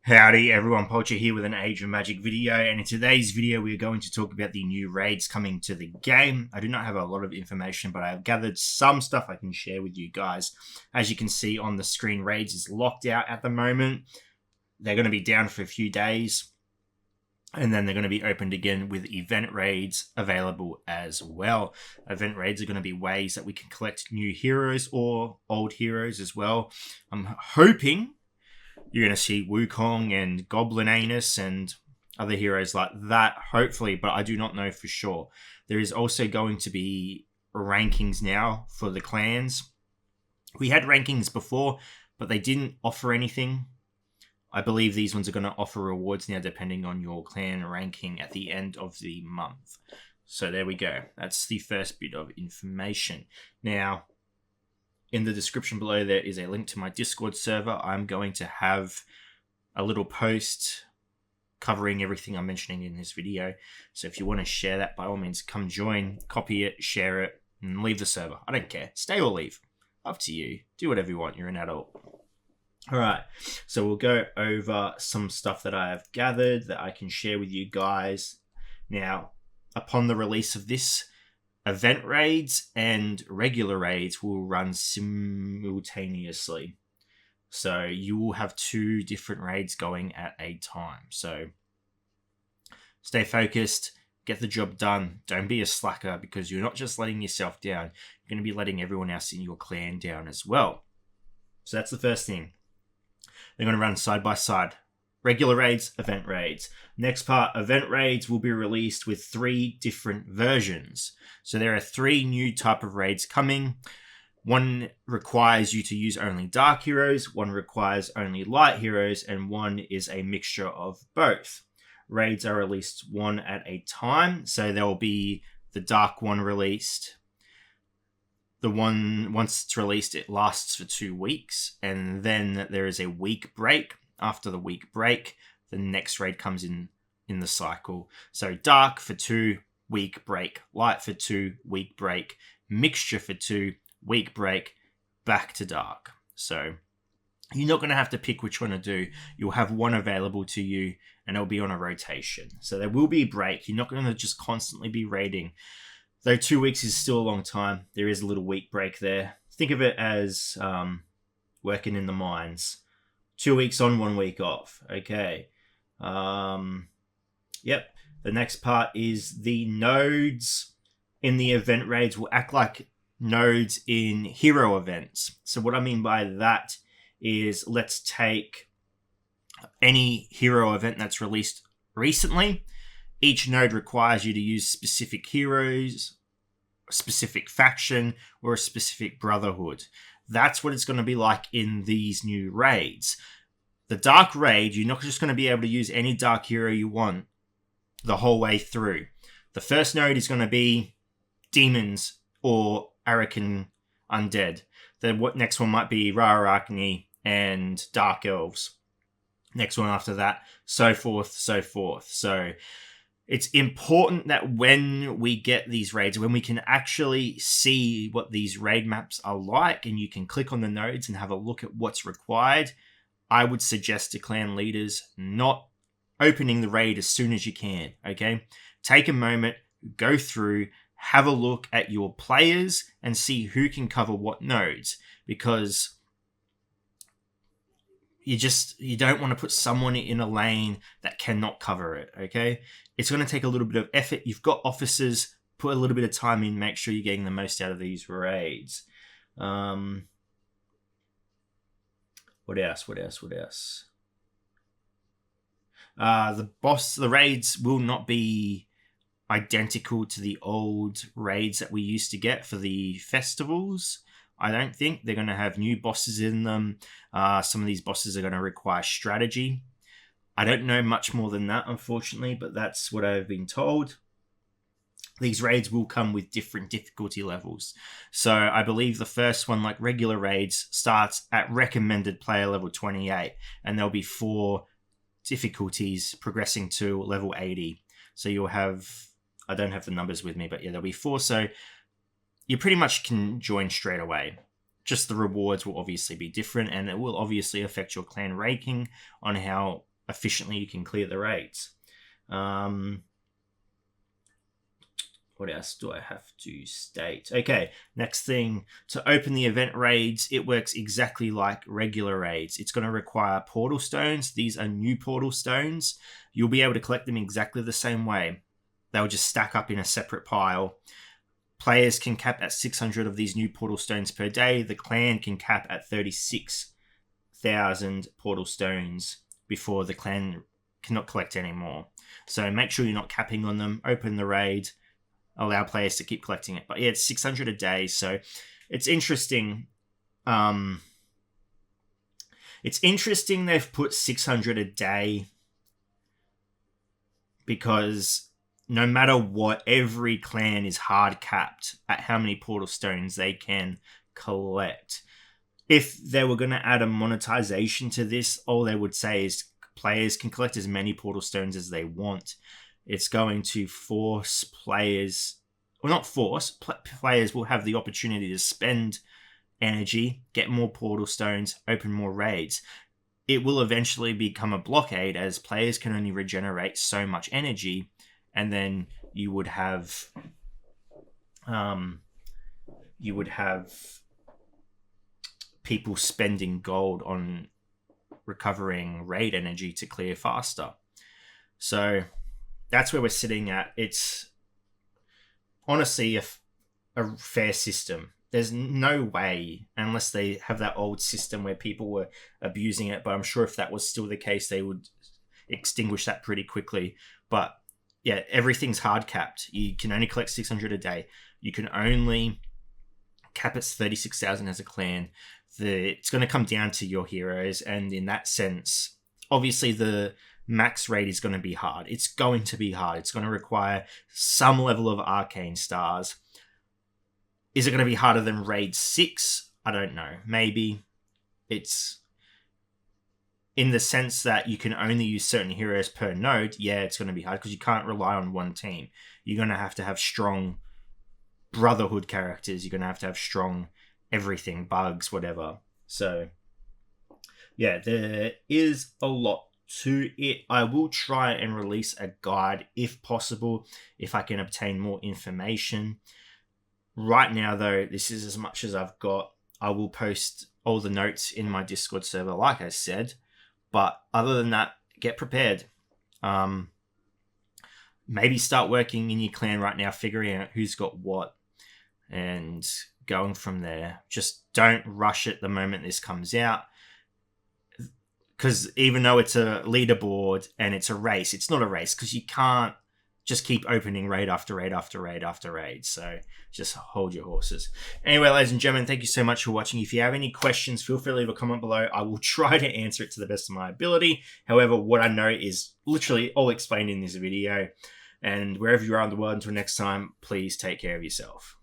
Howdy everyone, Poacher here with an Age of Magic video, and in today's video we are going to talk about the new raids coming to the game. I do not have a lot of information, but I have gathered some stuff I can share with you guys. As you can see on the screen, raids is locked out at the moment. They're going to be down for a few days, and then they're going to be opened again with event raids available as well. Event raids are going to be ways that we can collect new heroes or old heroes as well. I'm hoping you're going to see Wukong and Goblin Anus and other heroes like that, hopefully, but I do not know for sure. There is also going to be rankings now for the clans. We had rankings before, but they didn't offer anything. I believe these ones are going to offer rewards now depending on your clan ranking at the end of the month. So there we go. That's the first bit of information. Now, in the description below, there is a link to my Discord server. I'm going to have a little post covering everything I'm mentioning in this video. So if you want to share that, by all means, come join, copy it, share it, and leave the server. I don't care. Stay or leave. Up to you. Do whatever you want. You're an adult. All right. So we'll go over some stuff that I have gathered that I can share with you guys. Now, upon the release of this, event raids and regular raids will run simultaneously. So you will have two different raids going at a time. So stay focused, get the job done. Don't be a slacker, because you're not just letting yourself down. You're going to be letting everyone else in your clan down as well. So that's the first thing. They're going to run side by side. Regular raids, event raids. Next part, event raids will be released with 3 different versions. So there are 3 new type of raids coming. One requires you to use only dark heroes, one requires only light heroes, and one is a mixture of both. Raids are released one at a time, so there will be the dark one released. The one, once it's released, it lasts for 2 weeks, and then there is a week break. After the week break, the next raid comes in the cycle. So dark for 2, week break. Light for 2, week break. Mixture for 2, week break. Back to dark. So you're not going to have to pick which one to do. You'll have one available to you, and it'll be on a rotation. So there will be a break. You're not going to just constantly be raiding. Though 2 weeks is still a long time, there is a little week break there. Think of it as working in the mines. 2 weeks on, 1 week off. Okay. Yep. The next part is the nodes in the event raids will act like nodes in hero events. So what I mean by that is, let's take any hero event that's released recently. Each node requires you to use specific heroes, a specific faction, or a specific brotherhood. That's what it's going to be like in these new raids. The dark raid, you're not just going to be able to use any dark hero you want the whole way through. The first node is going to be demons or Arakan undead. The next one might be Rararachni and dark elves. Next one after that, so forth, so forth. So it's important that when we get these raids, when we can actually see what these raid maps are like, and you can click on the nodes and have a look at what's required, I would suggest to clan leaders not opening the raid as soon as you can, okay? Take a moment, go through, have a look at your players, and see who can cover what nodes, because you don't want to put someone in a lane that cannot cover it, okay? It's going to take a little bit of effort. You've got officers, put a little bit of time in, make sure you're getting the most out of these raids. What else? The raids will not be identical to the old raids that we used to get for the festivals. I don't think. They're going to have new bosses in them. Some of these bosses are going to require strategy. I don't know much more than that, unfortunately, but that's what I've been told. These raids will come with different difficulty levels. So I believe the first one, like regular raids, starts at recommended player level 28, and there'll be 4 difficulties progressing to level 80. So you'll have, I don't have the numbers with me, but yeah, there'll be 4. So you pretty much can join straight away. Just the rewards will obviously be different, and it will obviously affect your clan ranking on how efficiently you can clear the raids. What else do I have to state? Okay, next thing, to open the event raids, it works exactly like regular raids. It's going to require portal stones. These are new portal stones. You'll be able to collect them exactly the same way. They'll just stack up in a separate pile. Players can cap at 600 of these new portal stones per day. The clan can cap at 36,000 portal stones before the clan cannot collect anymore. So make sure you're not capping on them. Open the raid. Allow players to keep collecting it. But yeah, it's 600 a day, so it's interesting. It's interesting they've put 600 a day because no matter what, every clan is hard capped at how many portal stones they can collect. If they were going to add a monetization to this, all they would say is players can collect as many portal stones as they want. It's going to force players, well, not force, players will have the opportunity to spend energy, get more portal stones, open more raids. It will eventually become a blockade as players can only regenerate so much energy, and then you would have people spending gold on recovering raid energy to clear faster. So that's where we're sitting at. It's honestly a fair system. There's no way, unless they have that old system where people were abusing it, but I'm sure if that was still the case, they would extinguish that pretty quickly. But yeah, everything's hard capped. You can only collect 600 a day. You can only cap at 36,000 as a clan. It's going to come down to your heroes, and in that sense, obviously the max raid is going to be hard. It's going to be hard. It's going to require some level of arcane stars. Is it going to be harder than raid 6? I don't know. Maybe. It's in the sense that you can only use certain heroes per node. Yeah, it's going to be hard because you can't rely on one team. You're going to have strong Brotherhood characters. You're going to have strong everything, bugs, whatever. So yeah, there is a lot to it. I will try and release a guide if possible, if I can obtain more information. Right now, though, this is as much as I've got. I will post all the notes in my Discord server, like I said. But other than that, get prepared. Maybe start working in your clan right now, figuring out who's got what, and going from there. Just don't rush it the moment this comes out. Because even though it's a leaderboard and it's a race, it's not a race because you can't just keep opening raid after raid after raid after raid. So just hold your horses. Anyway, ladies and gentlemen, thank you so much for watching. If you have any questions, feel free to leave a comment below. I will try to answer it to the best of my ability. However, what I know is literally all explained in this video. And wherever you are in the world, until next time, please take care of yourself.